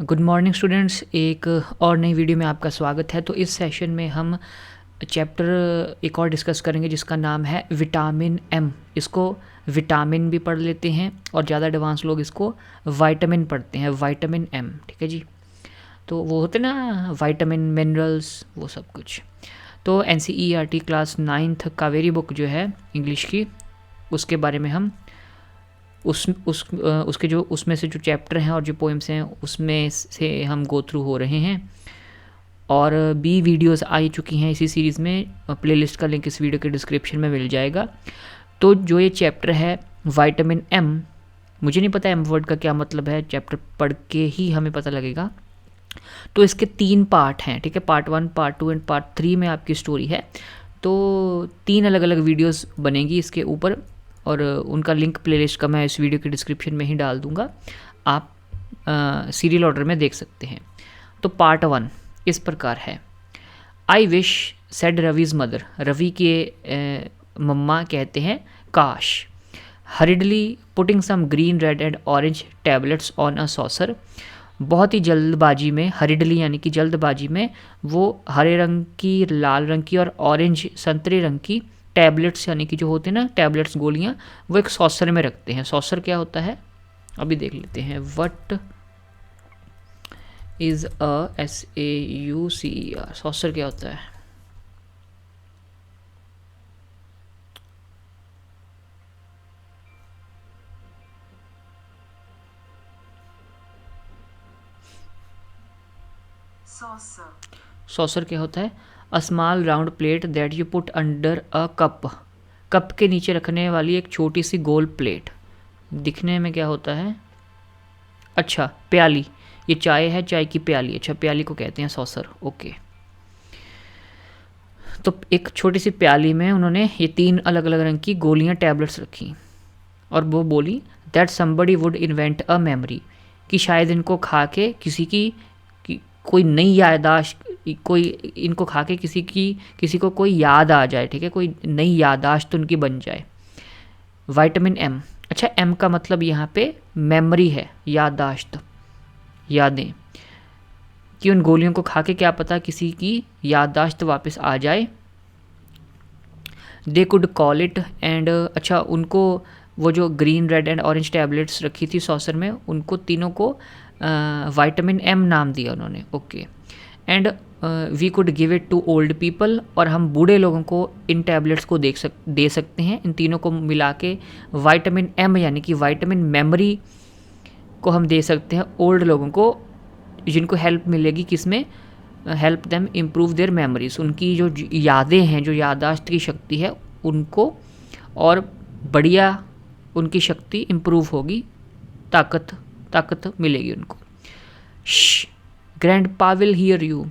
Good morning students, एक और नई वीडियो में आपका स्वागत है। तो इस सेशन में हम चैप्टर एक और डिस्कस करेंगे जिसका नाम है विटामिन एम। इसको विटामिन भी पढ़ लेते हैं और ज़्यादा एडवांस लोग इसको विटामिन पढ़ते हैं, विटामिन एम। ठीक है जी। तो वो होते ना विटामिन, मिनरल्स, वो सब कुछ। तो NCERT class 9th Kaveri book जो है इंग्लिश की, उसके बारे में हम उसके जो उसमें से जो चैप्टर हैं और जो पोएम्स हैं उसमें से हम गो थ्रू हो रहे हैं। और भी वीडियोस आ चुकी हैं इसी सीरीज़ में। प्लेलिस्ट का लिंक इस वीडियो के डिस्क्रिप्शन में मिल जाएगा। तो जो ये चैप्टर है विटामिन एम, मुझे नहीं पता एम वर्ड का क्या मतलब है, चैप्टर पढ़ के ही हमें पता लगेगा। तो इसके 3 पार्ट हैं, ठीक है। पार्ट 1, पार्ट 2 एंड पार्ट 3 में आपकी स्टोरी है। तो 3 अलग अलग वीडियोस बनेंगी इसके ऊपर और उनका लिंक प्लेलिस्ट का मैं इस वीडियो के डिस्क्रिप्शन में ही डाल दूंगा। आप सीरियल ऑर्डर में देख सकते हैं। तो पार्ट 1 इस प्रकार है। I wish said Ravi's mother, Ravi के मम्मा कहते हैं काश। Hurriedly putting some green, red and orange tablets on a saucer, बहुत ही जल्दबाजी में, हरिडली यानी कि जल्दबाजी में, वो हरे रंग की, लाल रंग की और ऑरेंज संतरे रंग की टैबलेट्स यानी कि जो होते हैं ना टैबलेट्स, गोलियां, वो एक सॉसर में रखते हैं। सॉसर क्या होता है अभी देख लेते हैं। What is a SAUCER, saucer क्या होता है? सॉसर क्या होता है? A small round plate that you put under a cup, cup के नीचे रखने वाली एक छोटी सी गोल प्लेट। दिखने में क्या होता है? अच्छा, प्याली। ये चाय है, चाय की प्याली। अच्छा, प्याली को कहते हैं सॉसर। ओके। तो एक छोटी सी प्याली में उन्होंने ये 3 अलग अलग रंग की गोलियां, टैबलेट्स रखी और वो बोली that somebody would invent a memory, कि शायद इनको खा के किसी की कोई नई याददाश्त, कोई इनको खा के किसी को कोई याद आ जाए। ठीक है, कोई नई याददाश्त उनकी बन जाए। Vitamin M. अच्छा, एम का मतलब यहाँ पे मेमोरी है, याददाश्त, यादें, कि उन गोलियों को खा के क्या पता किसी की याददाश्त वापस आ जाए। They could call it and, अच्छा, उनको वो जो green, red and orange tablets रखी थी सॉसर में, उनको तीनों को विटामिन एम नाम दिया उन्होंने। Okay. And we could give it to old people, और हम बूढ़े लोगों को इन टैबलेट्स को दे सकते हैं। इन तीनों को मिला के विटामिन एम यानी कि विटामिन मेमोरी को हम दे सकते हैं ओल्ड लोगों को, जिनको हेल्प मिलेगी किसमें? Help them improve their memories, उनकी जो यादें हैं, जो याददाश्त की शक्ति है उनको और बढ़िया उनकी शक्ति इम्प्रूव होगी, ताकत मिलेगी उनको। ग्रैंड पा विल हियर यू,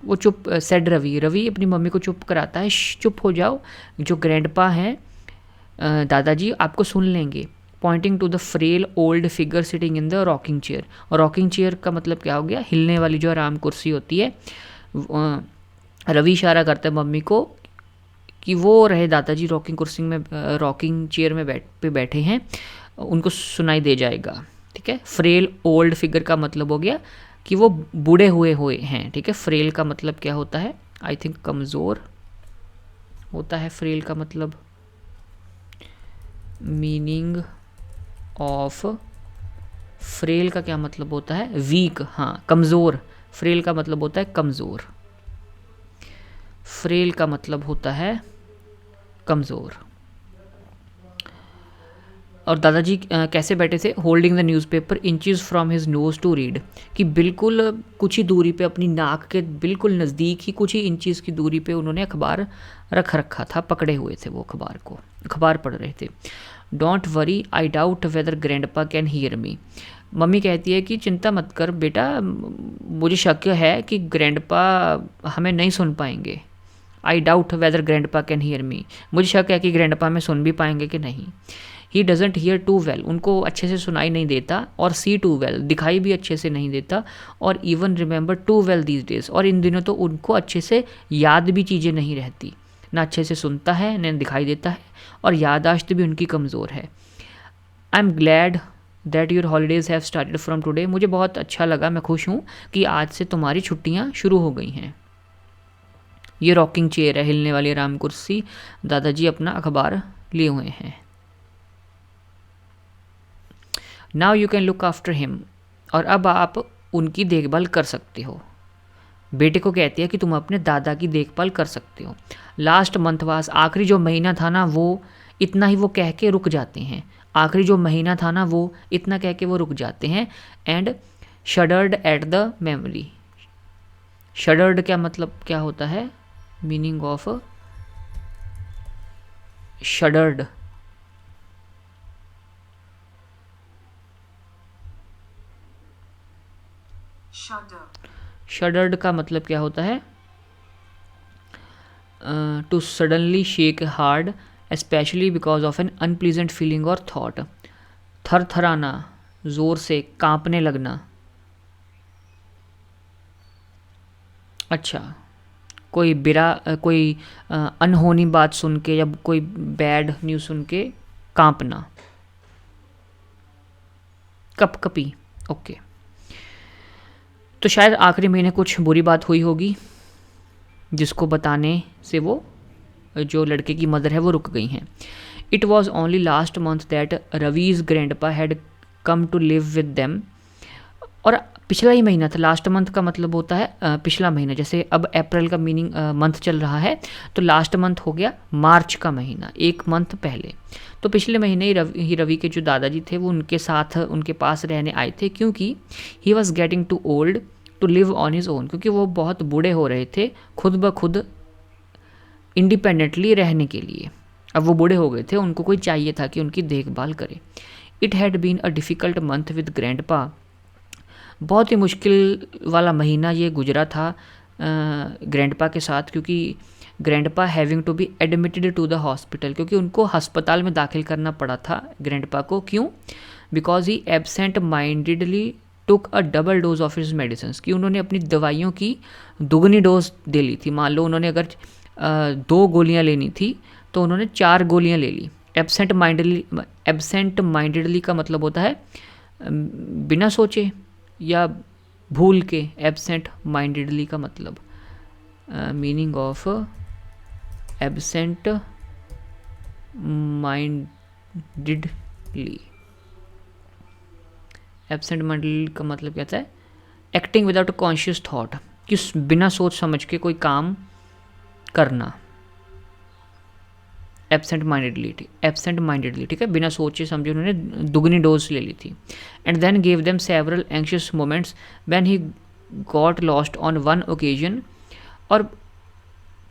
वो चुप, सेड रवि, रवि अपनी मम्मी को चुप कराता है, चुप हो जाओ, जो ग्रैंड पा हैं दादाजी आपको सुन लेंगे। Pointing to the frail old figure sitting in the rocking chair, और रॉकिंग चेयर का मतलब क्या हो गया? हिलने वाली जो आराम कुर्सी होती है। रवि इशारा करता है मम्मी को कि वो रहे दादाजी रॉकिंग कुर्सी में, रॉकिंग चेयर में बैठे हैं, उनको सुनाई दे जाएगा। ठीक है। फ्रेल ओल्ड फिगर का मतलब हो गया कि वो बूढ़े हुए हैं। ठीक है। फ्रेल का मतलब क्या होता है? आई थिंक कमज़ोर होता है फ्रेल का मतलब। मीनिंग ऑफ फ्रेल का क्या मतलब होता है? वीक। हाँ, कमज़ोर। फ्रेल का मतलब होता है कमज़ोर। फ्रेल का मतलब होता है कमज़ोर। और दादाजी कैसे बैठे थे? Holding the newspaper inches from his nose to read, कि बिल्कुल कुछ ही दूरी पे, अपनी नाक के बिल्कुल नज़दीक ही कुछ ही इंचेस की दूरी पे उन्होंने अखबार रखा था, पकड़े हुए थे वो अखबार को, अखबार पढ़ रहे थे। Don't worry, I doubt weather grandpa can hear me, mummy कहती है कि चिंता मत कर बेटा, मुझे शक है कि ग्रैंडपा हमें नहीं सुन पाएंगे। I doubt weather grandpa can hear me, मुझे शक है कि ग्रैंडपा में सुन भी पाएंगे कि नहीं। He doesn't hear too well, उनको अच्छे से सुनाई नहीं देता, और सी टू वेल, दिखाई भी अच्छे से नहीं देता, और even remember too well these days, और इन दिनों तो उनको अच्छे से याद भी चीज़ें नहीं रहती, ना अच्छे से सुनता है, ना दिखाई देता है, और यादाश्त भी उनकी कमज़ोर है। I am glad that your holidays have started from today, मुझे बहुत अच्छा लगा, मैं खुश हूँ कि आज से तुम्हारी छुट्टियाँ शुरू हो गई हैं। ये रॉकिंग चेयर है, हिलने वाली आराम कुर्सी, दादाजी अपना अखबार लिए हुए हैं। Now you can look after him, और अब आप उनकी देखभाल कर सकते हो। बेटे को कहती है कि तुम अपने दादा की देखभाल कर सकते हो। लास्ट मंथ वास, आखिरी जो महीना था ना वो, इतना ही वो कह के रुक जाते हैं। आखिरी जो महीना था ना वो, इतना कह के वो रुक जाते हैं। And shuddered at the memory, shuddered क्या मतलब क्या होता है, मीनिंग ऑफ शडर्ड, शडर्ड का मतलब क्या होता है, to suddenly shake hard especially because of an unpleasant feeling और थॉट, थर थराना, ज़ोर से कांपने लगना। अच्छा, कोई कोई अनहोनी बात सुन के या कोई बैड न्यूज़ सुन के कांपना, कपकपी। ओके, तो शायद आखिरी महीने कुछ बुरी बात हुई होगी जिसको बताने से वो जो लड़के की मदर है वो रुक गई हैं। It was only last month that Ravi's grandpa had come to live with them, और पिछला ही महीना था। लास्ट मंथ का मतलब होता है पिछला महीना, जैसे अब अप्रैल का मीनिंग मंथ चल रहा है, तो लास्ट मंथ हो गया मार्च का महीना, एक मंथ पहले। तो पिछले महीने ही रवि के जो दादाजी थे वो उनके साथ उनके पास रहने आए थे, क्योंकि he was getting too old to live on his own, क्योंकि वो बहुत बूढ़े हो रहे थे खुद ब खुद इंडिपेंडेंटली रहने के लिए। अब वो बूढ़े हो गए थे, उनको कोई चाहिए था कि उनकी देखभाल करे। It had been a difficult month with grandpa, बहुत ही मुश्किल वाला महीना ये गुजरा था ग्रैंडपा के साथ, क्योंकि grandpa having to be admitted to the hospital, क्योंकि उनको अस्पताल में दाखिल करना पड़ा था ग्रैंडपा को। क्यों? Because he absent mindedly took a double dose of his medicine, कि उन्होंने अपनी दवाइयों की दुगनी डोज दे ली थी। मान लो उन्होंने अगर 2 गोलियां लेनी थी तो उन्होंने 4 गोलियां ले ली। एब्सेंट माइंडेडली का मतलब होता है बिना सोचे या भूल के। एब्सेंट माइंडेडली का मतलब meaning of absent mindedly, absent mindedly का मतलब क्या है, एक्टिंग विदाउट कॉन्शियस थॉट, कि बिना सोच समझ के कोई काम करना। एब्सेंट माइंडेडली, ठीक है, बिना सोचे समझे उन्होंने दुगनी डोज ले ली थी। And then gave them several anxious moments when he got lost on one occasion, और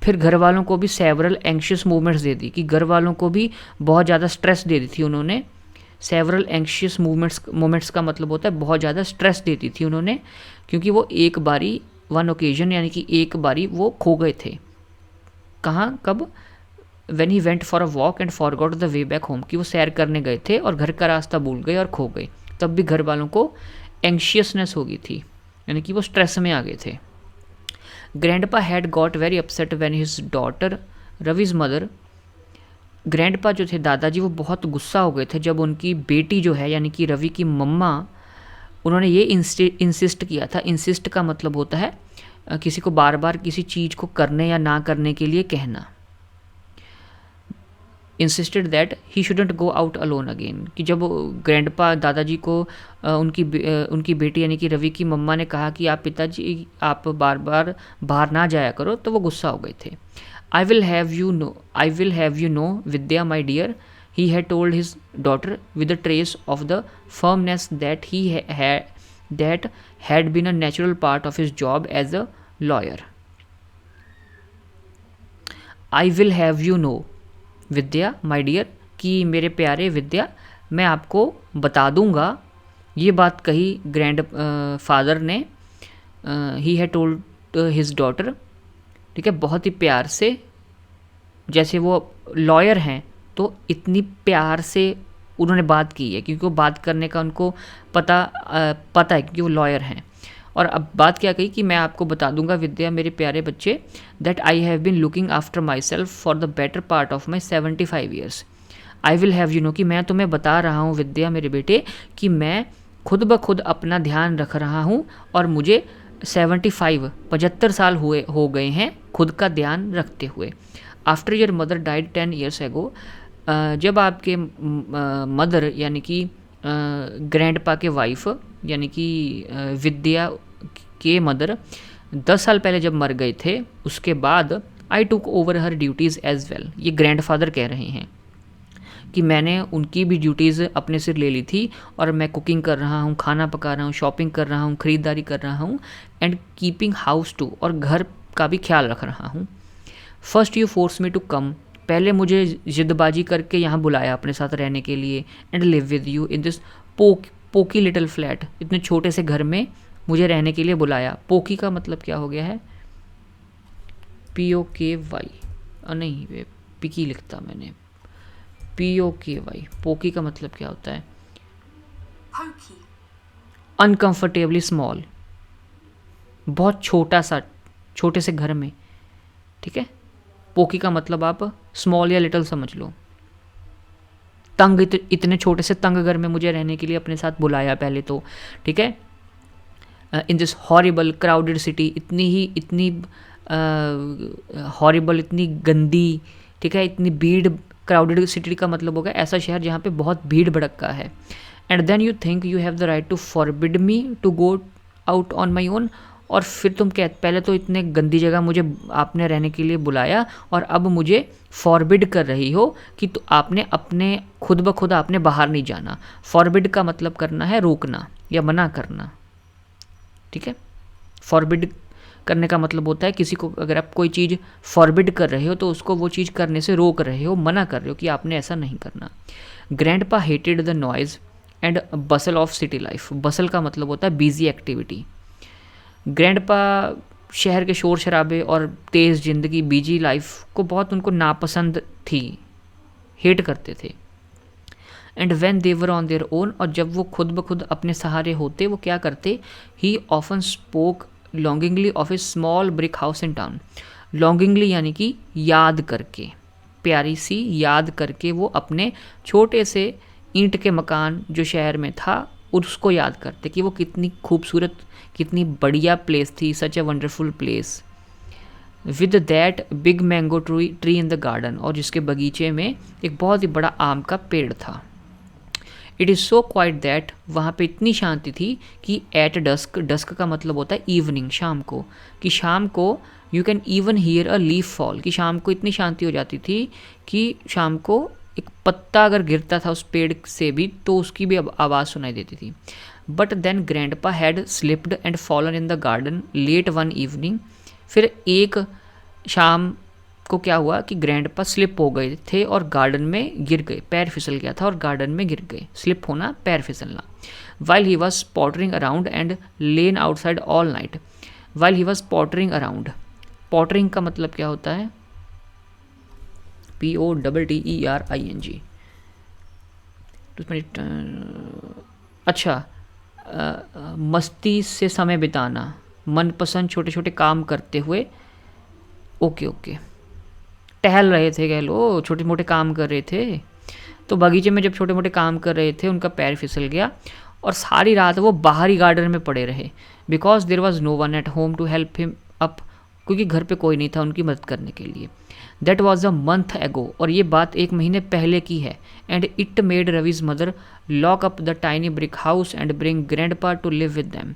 फिर घर वालों को भी सेवरल एंशियस मोमेंट्स दे दी, कि घर वालों को भी बहुत ज़्यादा स्ट्रेस दे दी थी उन्होंने। सेवरल एंशियस मोमेंट्स का मतलब होता है बहुत ज़्यादा स्ट्रेस देती थी उन्होंने, क्योंकि वो एक बारी वन ओकेजन यानी कि एक बारी वो खो गए थे। कहाँ, कब? When he went for a walk and forgot the way back home, कि वो सैर करने गए थे और घर का रास्ता भूल गए और खो गए। तब भी घर वालों को एंशियसनेस हो गई थी, यानी कि वो स्ट्रेस में आ गए थे। Grandpa had got very upset when his daughter Ravi's mother, grandpa जो थे दादाजी वो बहुत गुस्सा हो गए थे जब उनकी बेटी जो है यानी कि रवि की मम्मा, उन्होंने ये इंसिस्ट किया था। इंसिस्ट का मतलब होता है किसी को बार बार किसी चीज़ को करने या ना करने के लिए कहना। Insisted that he shouldn't go out alone again, कि जब ग्रैंडपा दादाजी को उनकी बेटी यानी कि रवि की मम्मा ने कहा कि आप पिताजी आप बार बार बाहर ना जाया करो, तो वो गुस्सा हो गए थे। I will have you know Vidya my dear, he had told his daughter with a trace of the firmness that had been a natural part of his job as a lawyer. I will have you know Vidya my dear, कि मेरे प्यारे विद्या मैं आपको बता दूंगा। ये बात कही ग्रैंड फादर ने, ही हैड टोल्ड हिज डॉटर, ठीक है, बहुत ही प्यार से, जैसे वो लॉयर हैं तो इतनी प्यार से उन्होंने बात की है, क्योंकि वो बात करने का उनको पता है क्योंकि वो लॉयर हैं। और अब बात क्या कही कि मैं आपको बता दूंगा विद्या मेरे प्यारे बच्चे, that I have been looking after myself for the better part of my 75 years. I will have you know कि मैं तुम्हें बता रहा हूँ विद्या मेरे बेटे कि मैं खुद ब खुद अपना ध्यान रख रहा हूँ और मुझे 75 साल हो गए हैं खुद का ध्यान रखते हुए। After your mother died 10 years ago, जब आपके मदर यानी कि ग्रैंड पा के वाइफ यानी कि विद्या के मदर 10 साल पहले जब मर गए थे, उसके बाद I took over her duties as well. ये ग्रैंडफादर कह रहे हैं कि मैंने उनकी भी ड्यूटीज़ अपने सिर ले ली थी और मैं कुकिंग कर रहा हूँ, खाना पका रहा हूँ, शॉपिंग कर रहा हूँ, ख़रीदारी कर रहा हूँ एंड कीपिंग हाउस टू, और घर का भी ख्याल रख रहा हूँ। First you force me to come, पहले मुझे जिद्दबाजी करके यहाँ बुलाया अपने साथ रहने के लिए, and live with you in this poke little flat, इतने छोटे से घर में मुझे रहने के लिए बुलाया। पोकी का मतलब क्या हो गया है? POKY, नहीं पिकी लिखता मैंने, POKY। पोकी का मतलब क्या होता है? अनकंफर्टेबली स्मॉल, बहुत छोटा सा, छोटे से घर में, ठीक है। पोकी का मतलब आप स्मॉल या लिटिल समझ लो। तंग, इतने छोटे से तंग घर में मुझे रहने के लिए अपने साथ बुलाया पहले तो, ठीक है। In this horrible crowded city, इतनी हॉरिबल, इतनी गंदी, ठीक है, इतनी भीड़। क्राउडेड सिटी का मतलब होगा ऐसा शहर जहाँ पे बहुत भीड़ भड़क्का है। And then you think you have the right to forbid me to go out on my own, और फिर तुम पहले तो इतने गंदी जगह मुझे आपने रहने के लिए बुलाया और अब मुझे फॉरबिड कर रही हो कि तो आपने अपने खुद ब खुद आपने बाहर नहीं जाना। फॉरबिड का मतलब करना है रोकना या मना करना, ठीक है। फॉरबिड करने का मतलब होता है किसी को, अगर आप कोई चीज़ फॉरबिड कर रहे हो तो उसको वो चीज़ करने से रोक रहे हो, मना कर रहे हो कि आपने ऐसा नहीं करना। Grandpa hated the noise and bustle of city life. Bustle का मतलब होता है बिजी एक्टिविटी। ग्रैंडपा शहर के शोर शराबे और तेज़ ज़िंदगी, बिजी लाइफ को बहुत उनको नापसंद थी, हेट करते थे। And when they were on their own, और जब वो खुद ब खुद अपने सहारे होते वो क्या करते? He often spoke longingly of a small brick house in town. Longingly यानी कि याद करके, प्यारी सी याद करके वो अपने छोटे से ईंट के मकान जो शहर में था उसको याद करते कि वो कितनी खूबसूरत, कितनी बढ़िया प्लेस थी, such a wonderful place. With that big mango tree in the garden, और जिसके बगीचे में एक बहुत ही बड़ा आम का पेड़ था। It is so quite that, वहाँ पे इतनी शांति थी कि एट डस्क, डस्क का मतलब होता है इवनिंग, शाम को, कि शाम को you can even here a leaf fall, कि शाम को इतनी शांति हो जाती थी कि शाम को एक पत्ता अगर गिरता था उस पेड़ से भी तो उसकी भी आवाज़ सुनाई देती थी। But then grandpa had slipped and fallen in the garden late one evening. फिर एक शाम को क्या हुआ कि ग्रैंडपा स्लिप हो गए थे और गार्डन में गिर गए, पैर फिसल गया था और गार्डन में गिर गए। स्लिप होना, पैर फिसलना। While he was pottering around and lain outside all night. While he was pottering around, pottering का मतलब क्या होता है? POTTERING। अच्छा, मस्ती से समय बिताना, मनपसंद छोटे छोटे काम करते हुए। ओके, टहल रहे थे, कह लो छोटे मोटे काम कर रहे थे। तो बगीचे में जब छोटे मोटे काम कर रहे थे उनका पैर फिसल गया और सारी रात वो बाहरी गार्डन में पड़े रहे। Because there was no one at home to help him up, क्योंकि घर पे कोई नहीं था उनकी मदद करने के लिए। दैट वॉज अ मंथ एगो, और ये बात 1 महीने पहले की है। And it made Ravi's mother lock up the tiny brick house and bring grandpa to live with them.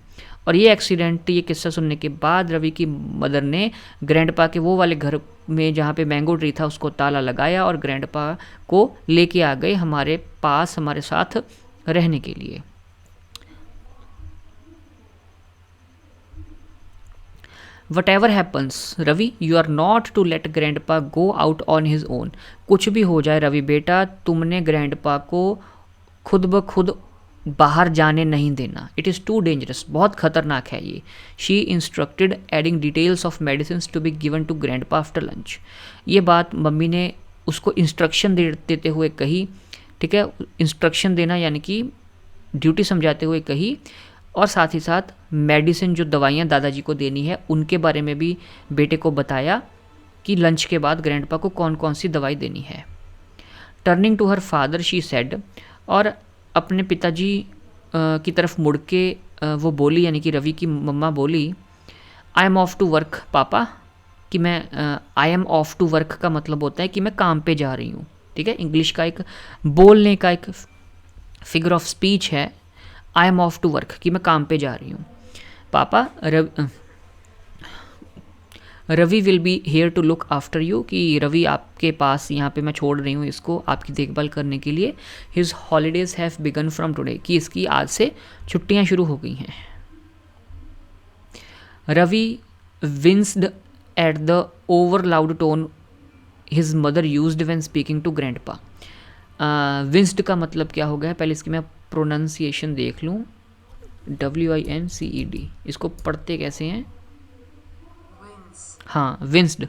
और ये एक्सीडेंट, ये किस्सा सुनने के बाद रवि की मदर ने ग्रैंडपा के वो वाले घर में जहाँ पे मैंगो ट्री था उसको ताला लगाया और ग्रैंडपा को लेके आ गए हमारे पास, हमारे साथ रहने के लिए। Whatever happens Ravi, you are not to let grandpa go out on his own. कुछ भी हो जाए रवि बेटा, तुमने ग्रैंडपा को खुद ब खुद बाहर जाने नहीं देना। इट इज़ टू डेंजरस, बहुत खतरनाक है ये। She instructed adding details of medicine to be given to grandpa after lunch. ये बात मम्मी ने उसको इंस्ट्रक्शन देते हुए कही, ठीक है। इंस्ट्रक्शन देना यानी कि ड्यूटी समझाते हुए कही, और साथ ही साथ मेडिसिन, जो दवाइयाँ दादाजी को देनी है उनके बारे में भी बेटे को बताया कि लंच के बाद ग्रैंडपा को कौन कौन सी दवाई देनी है। Turning to her father she said, और अपने पिताजी की तरफ मुड़ के वो बोली, यानी कि रवि की मम्मा बोली, I am off to work papa, कि मैं I am off to work का मतलब होता है कि मैं काम पे जा रही हूँ, ठीक है। इंग्लिश का एक बोलने का एक फिगर ऑफ स्पीच है I am off to work, कि मैं काम पे जा रही हूँ। Papa Ravi will be here to look after you, कि रवि आपके पास यहाँ पे मैं छोड़ रही हूँ इसको आपकी देखभाल करने के लिए। His holidays have begun from today, कि इसकी आज से छुट्टियाँ शुरू हो गई हैं। Ravi winced at the over loud tone his mother used when speaking to grandpa. Winced का मतलब क्या हो गया, पहले इसकी मैं प्रोनाउंसिएशन देख लूँ, WINCED, इसको पढ़ते कैसे हैं? हाँ, विंस्ड।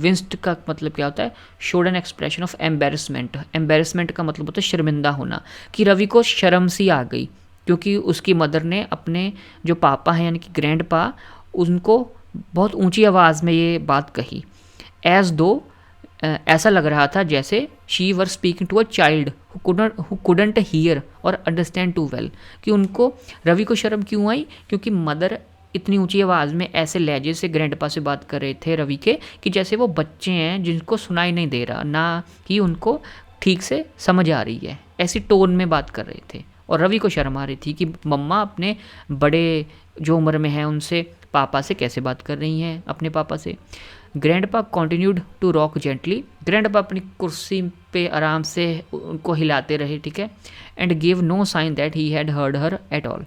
विंस्ड का मतलब क्या होता है? Showed an expression of embarrassment. Embarrassment का मतलब होता है शर्मिंदा होना, कि रवि को शर्म सी आ गई क्योंकि उसकी मदर ने अपने जो पापा हैं यानी कि ग्रैंड पा, उनको बहुत ऊंची आवाज़ में ये बात कही। एज दो, ऐसा लग रहा था जैसे she were speaking to a child who couldn't hear और अंडरस्टैंड टू वेल, कि उनको रवि को शर्म क्यों आई, क्योंकि मदर इतनी ऊंची आवाज़ में ऐसे लहजे से ग्रैंडपा से बात कर रहे थे रवि के, कि जैसे वो बच्चे हैं जिनको सुनाई नहीं दे रहा, ना कि उनको ठीक से समझ आ रही है, ऐसी टोन में बात कर रहे थे। और रवि को शर्म आ रही थी कि मम्मा अपने बड़े जो उम्र में हैं उनसे, पापा से कैसे बात कर रही हैं, अपने पापा से। Grandpa continued to rock gently, grandpa अपनी कुर्सी पे आराम से उनको हिलाते रहे, ठीक है। And give no sign that he had heard her at all,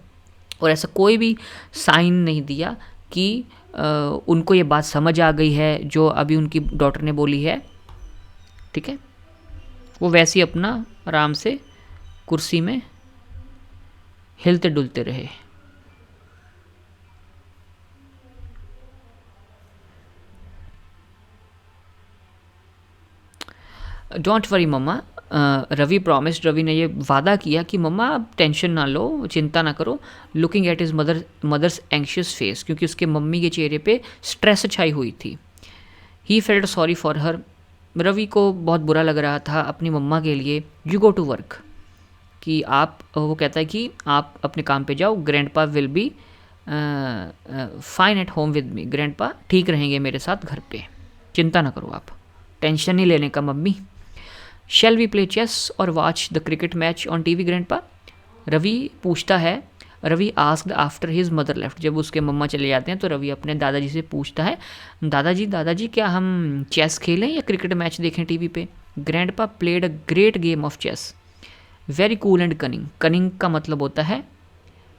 और ऐसा कोई भी साइन नहीं दिया कि उनको ये बात समझ आ गई है जो अभी उनकी डॉटर ने बोली है, ठीक है। वो वैसे ही अपना आराम से कुर्सी में हिलते डुलते रहे। Don't worry mamma, Ravi promised, Ravi ने ये वादा किया कि मम्मा आप टेंशन ना लो, चिंता ना करो। Looking at his mother's anxious face, क्योंकि उसके मम्मी के चेहरे पे स्ट्रेस छाई हुई थी। He felt sorry for her, Ravi को बहुत बुरा लग रहा था अपनी मम्मा के लिए। यू गो टू वर्क, कि आप, वो कहता है कि आप अपने काम पे जाओ, grandpa will be fine at home with me, grandpa ठीक रहेंगे मेरे साथ घर पे, चिंता ना करो आप, टेंशन नहीं लेने का मम्मी। Shall we play chess or watch the cricket match on TV grandpa, Ravi पूछता है। Ravi asked after his mother left, जब उसके मम्मा चले जाते हैं तो रवि अपने दादाजी से पूछता है, दादाजी क्या हम चेस खेलें या क्रिकेट मैच देखें TV पे? Grandpa played a great game of chess, very cool and cunning. Cunning का मतलब होता है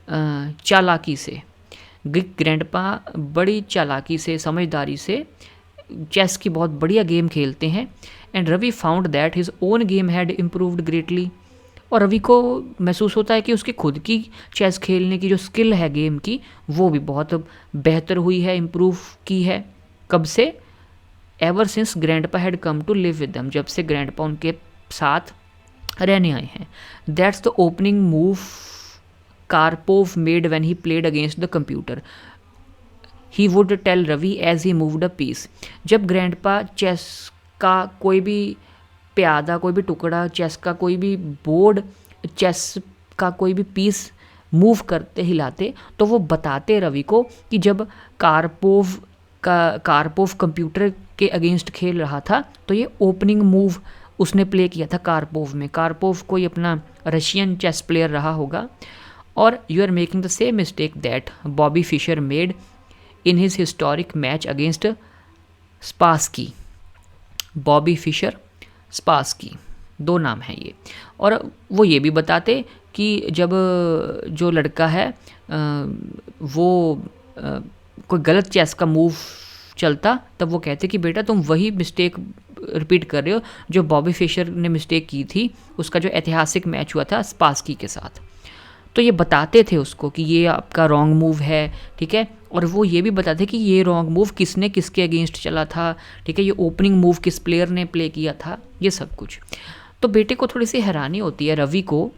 चालाकी से। ग्रैंडपा बड़ी चालाकी से, समझदारी से चेस की बहुत बढ़िया गेम खेलते हैं। And Ravi found that his own game had improved greatly, और रवि को महसूस होता है कि उसकी खुद की चेस खेलने की जो स्किल है गेम की, वो भी बहुत बेहतर हुई है, इम्प्रूव की है। कब से? Ever since grandpa had come to live with them, जब से ग्रैंडपा उनके साथ रहने आए हैं। That's the opening move Karpov made when he played against the computer, he would tell Ravi as he moved a piece. जब ग्रैंडपा चेस का कोई भी प्यादा, कोई भी टुकड़ा, चेस का कोई भी बोर्ड, चेस का कोई भी पीस मूव करते हिलाते, तो वो बताते रवि को कि जब कार्पोव कंप्यूटर के अगेंस्ट खेल रहा था तो ये ओपनिंग मूव उसने प्ले किया था कार्पोव में। कार्पोव कोई अपना रशियन चेस प्लेयर रहा होगा। और you are making the same mistake that Bobby Fischer made in his historic match against Spassky. Bobby Fischer, Spassky, दो नाम हैं ये। और वो ये भी बताते कि जब जो लड़का है वो कोई गलत चेस का मूव चलता, तब वो कहते कि बेटा तुम वही मिस्टेक रिपीट कर रहे हो जो बॉबी फिशर ने मिस्टेक की थी, उसका जो ऐतिहासिक मैच हुआ था स्पासकी के साथ। तो ये बताते थे उसको कि ये आपका रॉन्ग मूव है, ठीक है। और वो ये भी बताते कि ये रॉन्ग मूव किसने किसके अगेंस्ट चला था, ठीक है, ये ओपनिंग मूव किस प्लेयर ने प्ले किया था, ये सब कुछ। तो बेटे को थोड़ी सी हैरानी होती है रवि को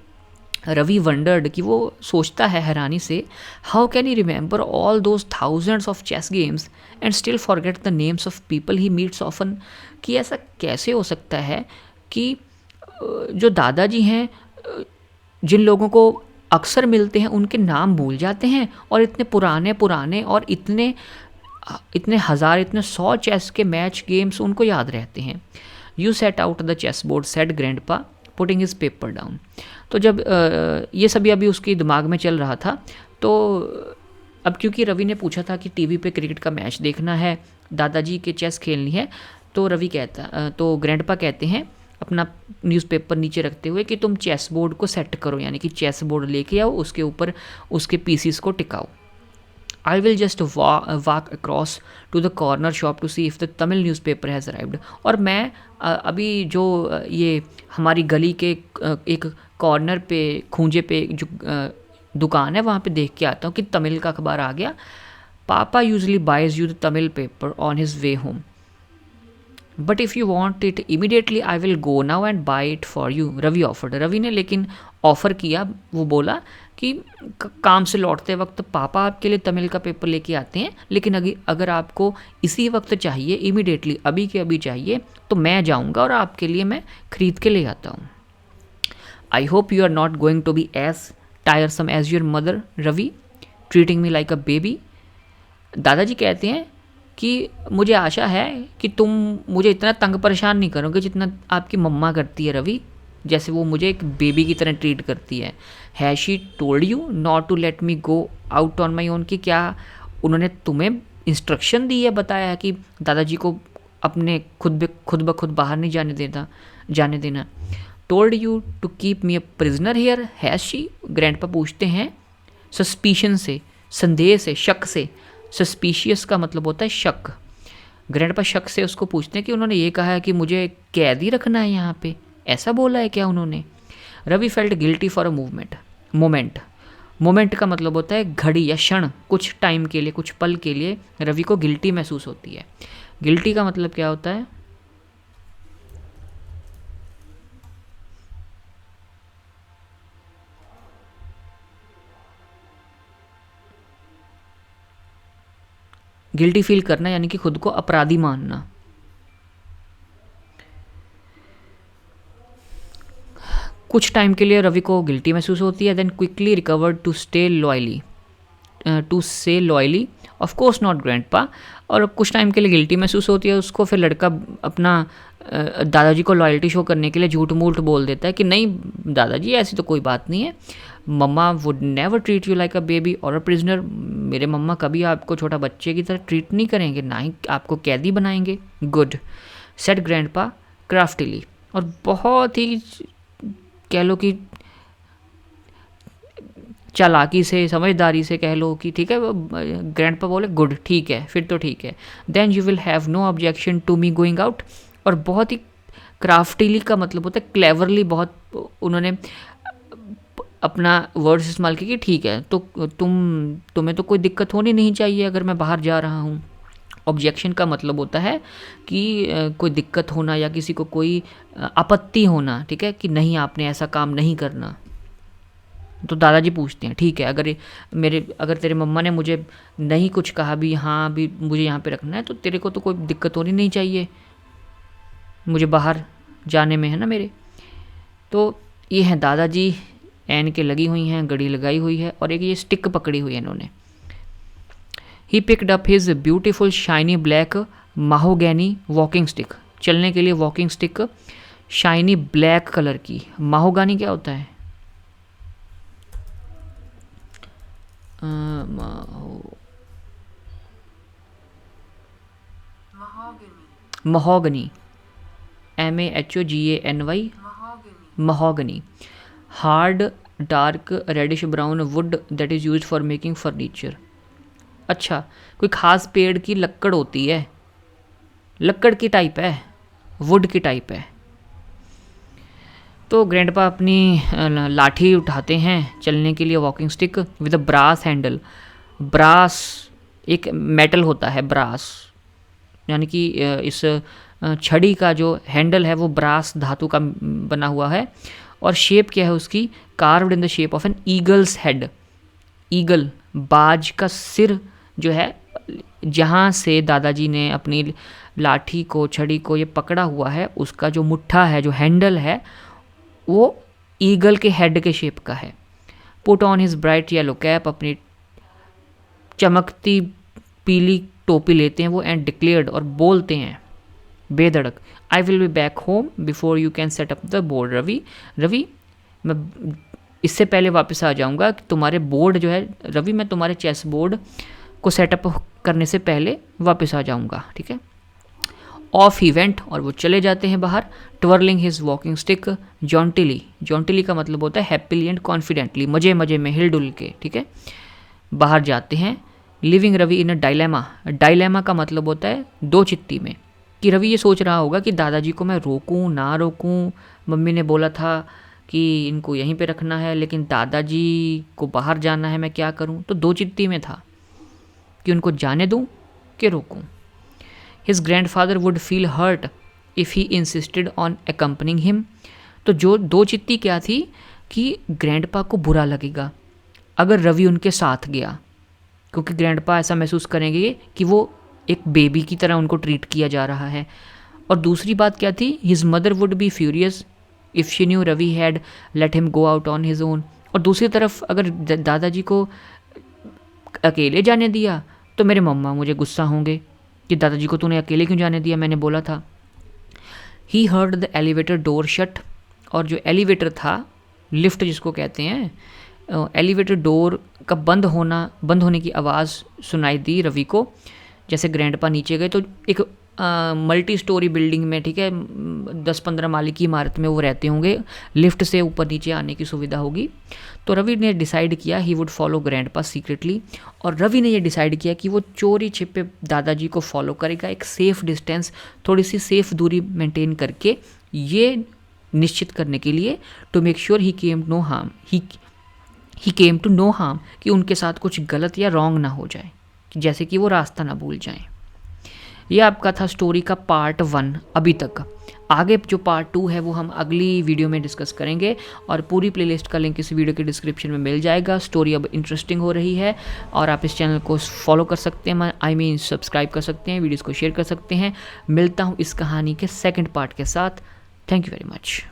रवि वंडर्ड कि वो सोचता है हैरानी से, how can he remember all those thousands of chess games and still forget the names of people he meets often, कि ऐसा कैसे हो सकता है कि जो दादाजी हैं, जिन लोगों को अक्सर मिलते हैं उनके नाम भूल जाते हैं, और इतने पुराने पुराने और इतने इतने हज़ार इतने 100 चेस के मैच गेम्स उनको याद रहते हैं। You set out the chess board said grandpa putting his paper down. तो जब ये सभी अभी उसके दिमाग में चल रहा था, तो अब क्योंकि रवि ने पूछा था कि टीवी पे क्रिकेट का मैच देखना है, दादाजी के चेस खेलनी है, तो तो ग्रैंडपा कहते हैं अपना न्यूज़पेपर नीचे रखते हुए कि तुम चेस बोर्ड को सेट करो, यानी कि चेस बोर्ड लेके आओ, उसके ऊपर उसके पीसीस को टिकाओ। I will just walk across to the corner shop to see if the Tamil newspaper has arrived. और मैं अभी जो ये हमारी गली के एक कॉर्नर पे खूंजे पे जो दुकान है वहाँ पे देख के आता हूँ कि तमिल का अखबार आ गया। Papa usually buys you the Tamil paper on his way home, but if you want it immediately I will go now and buy it for you, Ravi offered. Ravi ने लेकिन ऑफ़र किया, वो बोला कि काम से लौटते वक्त पापा आपके लिए तमिल का पेपर लेके आते हैं, लेकिन अगर आपको इसी वक्त चाहिए, इमीडिएटली अभी के अभी चाहिए, तो मैं जाऊंगा और आपके लिए मैं ख़रीद के ले आता हूँ। I hope you are not going to be as tiresome as your mother Ravi, treating me like a baby. दादाजी कहते हैं कि मुझे आशा है कि तुम मुझे इतना तंग परेशान नहीं करोगे जितना आपकी मम्मा करती है रवि, जैसे वो मुझे एक बेबी की तरह ट्रीट करती है। Has she told you not to let me go out on my own, कि क्या उन्होंने तुम्हें इंस्ट्रक्शन दी है, बताया है कि दादाजी को अपने खुद ब खुद बाहर नहीं जाने देना। Told you to keep me a prisoner here has she, grandpa पूछते हैं सस्पिशन से, संदेह से, शक से। सस्पिशियस का मतलब होता है शक। ग्रैंडपा शक से उसको पूछते हैं कि उन्होंने ये कहा है कि मुझे कैदी रखना है यहाँ पे, ऐसा बोला है क्या उन्होंने? Ravi felt guilty for a moment का मतलब होता है घड़ी या क्षण, कुछ टाइम के लिए, कुछ पल के लिए रवि को गिल्टी महसूस होती है। गिल्टी का मतलब क्या होता है? गिल्टी फील करना, यानी कि खुद को अपराधी मानना। कुछ टाइम के लिए रवि को गिल्टी महसूस होती है, देन क्विकली रिकवर्ड टू से loyally of course not grandpa. और कुछ टाइम के लिए गिल्टी महसूस होती है उसको, फिर लड़का अपना दादाजी को लॉयल्टी शो करने के लिए झूठ मूठ बोल देता है कि नहीं दादाजी ऐसी तो कोई बात नहीं है, mamma would never treat you like a baby or a prisoner, मेरे मम्मा कभी आपको छोटा बच्चे की तरह ट्रीट नहीं करेंगे, ना ही आपको कैदी बनाएंगे। गुड सेड ग्रैंडपा क्राफ्टिली, और बहुत ही कह लो कि चालाकी से, समझदारी से कह लो कि ठीक है, ग्रैंडपा बोले गुड, ठीक है, फिर तो ठीक है। Then you will have no objection to me going out, और बहुत ही क्राफ्टिली का मतलब होता है क्लेवरली, बहुत उन्होंने अपना वर्ड्स इस्तेमाल किया कि ठीक है, तो तुम्हें तो कोई दिक्कत होनी नहीं चाहिए अगर मैं बाहर जा रहा हूँ। ऑब्जेक्शन का मतलब होता है कि कोई दिक्कत होना या किसी को कोई आपत्ति होना, ठीक है, कि नहीं आपने ऐसा काम नहीं करना। तो दादाजी पूछते हैं ठीक है, अगर तेरे मम्मा ने मुझे नहीं कुछ कहा भी, हाँ भी मुझे यहाँ पे रखना है, तो तेरे को तो कोई दिक्कत होनी नहीं चाहिए मुझे बाहर जाने में, है ना मेरे। तो ये हैं दादाजी, एन के लगी हुई हैं, घड़ी लगाई हुई है, और एक ये स्टिक पकड़ी हुई है इन्होंने। He picked up his beautiful shiny black mahogany walking stick, चलने के लिए walking stick shiny black colour की। माहोगानी क्या होता है? Mahogany, MAHOGANY, mahogany. Hard dark reddish brown wood that is used for making furniture. अच्छा, कोई ख़ास पेड़ की लकड़ होती है, लकड़ की टाइप है, वुड की टाइप है। तो ग्रैंडपा अपनी लाठी उठाते हैं चलने के लिए, walking stick with a brass handle. Brass एक मेटल होता है, ब्रास यानी कि इस छड़ी का जो हैंडल है वो ब्रास धातु का बना हुआ है, और शेप क्या है उसकी carved in the shape of an eagle's head. Eagle, बाज का सिर जो है, जहाँ से दादाजी ने अपनी लाठी को, छड़ी को ये पकड़ा हुआ है, उसका जो मुट्ठा है, जो हैंडल है, वो ईगल के हेड के शेप का है। Put on his bright yellow cap, अपनी चमकती पीली टोपी लेते हैं वो, एंड डिक्लेयर्ड, और बोलते हैं बेधड़क, I will be back home before you can set up the board Ravi. Ravi, मैं इससे पहले वापस आ जाऊंगा, तुम्हारे बोर्ड जो है रवि, मैं तुम्हारे चेस बोर्ड को सेटअप करने से पहले वापस आ जाऊंगा, ठीक है। ऑफ ही वेंट, और वो चले जाते हैं बाहर। ट्वर्लिंग हिज वॉकिंग स्टिक जॉन्टिली, जॉन्टिली का मतलब होता है हैप्पीली एंड कॉन्फिडेंटली, मजे मजे में, हिलडुल के, ठीक है, बाहर जाते हैं। Leaving Ravi in a dilemma, dilemma का मतलब होता है दो चित्ती में, कि रवि ये सोच रहा होगा कि दादाजी को मैं रोकूं ना रोकूं, मम्मी ने बोला था कि इनको यहीं पे रखना है, लेकिन दादाजी को बाहर जाना है, मैं क्या करूं। तो दो चित्ती में था कि उनको जाने दूं कि रोकूं। His grandfather would feel hurt if he insisted on accompanying him, तो जो दो चित्ती क्या थी कि ग्रैंडपा को बुरा लगेगा अगर रवि उनके साथ गया, क्योंकि ग्रैंडपा ऐसा महसूस करेंगे कि वो एक बेबी की तरह उनको ट्रीट किया जा रहा है। और दूसरी बात क्या थी, his mother would be furious if she knew Ravi had let him go out on his own, और दूसरी तरफ अगर दादाजी को अकेले जाने दिया तो मेरे मम्मा मुझे गुस्सा होंगे कि दादाजी को तूने अकेले क्यों जाने दिया, मैंने बोला था। He heard the elevator door shut, और जो एलिवेटर था, लिफ्ट जिसको कहते हैं, एलिवेटर डोर का बंद होने की आवाज़ सुनाई दी रवि को। जैसे ग्रैंडपा नीचे गए तो एक मल्टी स्टोरी बिल्डिंग में, ठीक है, 10-15 माले की इमारत में वो रहते होंगे, लिफ्ट से ऊपर नीचे आने की सुविधा होगी। तो रवि ने डिसाइड किया he would follow grandpa secretly, और रवि ने ये डिसाइड किया कि वो चोरी छिपे दादाजी को फॉलो करेगा, एक सेफ़ डिस्टेंस, थोड़ी सी सेफ दूरी मेंटेन करके, ये निश्चित करने के लिए, to make sure he came to no harm, कि उनके साथ कुछ गलत या रॉन्ग ना हो जाए, जैसे कि वो रास्ता ना भूल जाएं। ये आपका था स्टोरी का पार्ट 1 अभी तक। आगे जो पार्ट 2 है वो हम अगली वीडियो में डिस्कस करेंगे, और पूरी प्लेलिस्ट का लिंक इस वीडियो के डिस्क्रिप्शन में मिल जाएगा। स्टोरी अब इंटरेस्टिंग हो रही है, और आप इस चैनल को फॉलो कर सकते हैं, सब्सक्राइब कर सकते हैं, वीडियोज़ को शेयर कर सकते हैं। मिलता हूँ इस कहानी के सेकेंड पार्ट के साथ। Thank you very much.